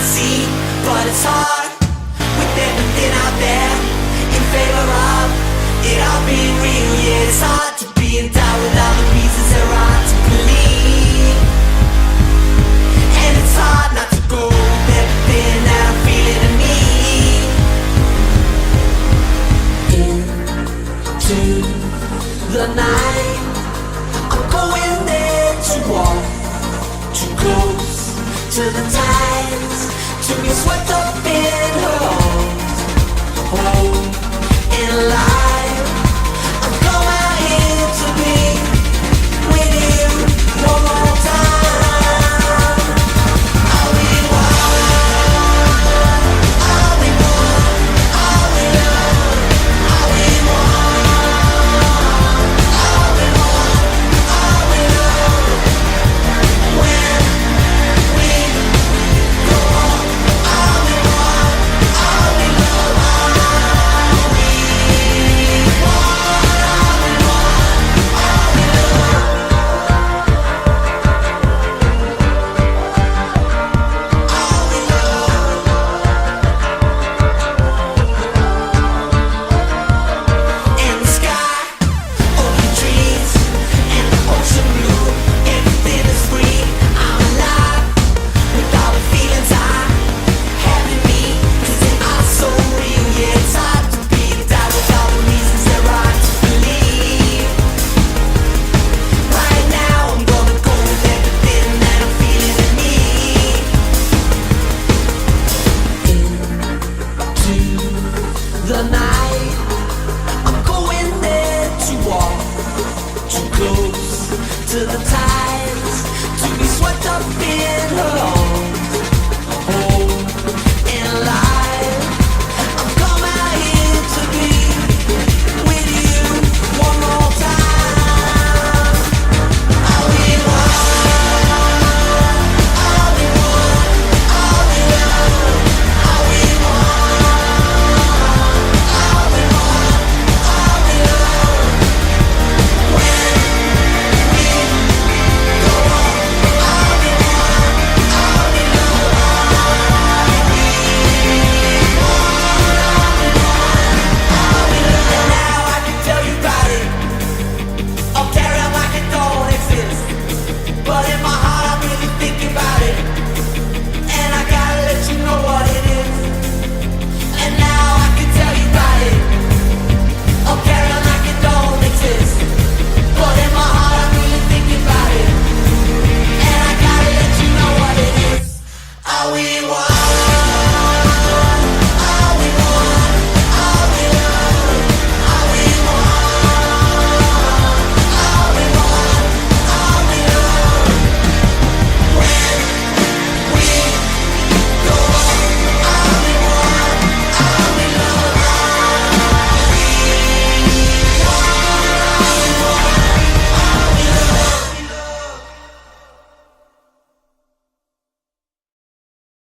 see, but it's hard with everything out there in favor of it all being real. Yeah, it's hard to be in doubt with all the reasons there are to believe, and it's hard not to go with everything that I'm feeling in me. Into the night, I'm going there to walk too close to the tides, to be swept up in her arms, home and alive. I'm going out here to be with you one more time. All we want, all we want, all we love, all we want, all we want, all we love. When we go on, all we want, all we love, all we in the sky, open trees, and the ocean blue. Everything is free. I'm alive with all the feelings I have in me, 'cause they are so real. Yeah, it's hard to be down with all the reasons there are to believe. Right now, I'm gonna go with everything that I'm feeling in me. Into the night, I'm going there to walk too close to the tides, to be swept up in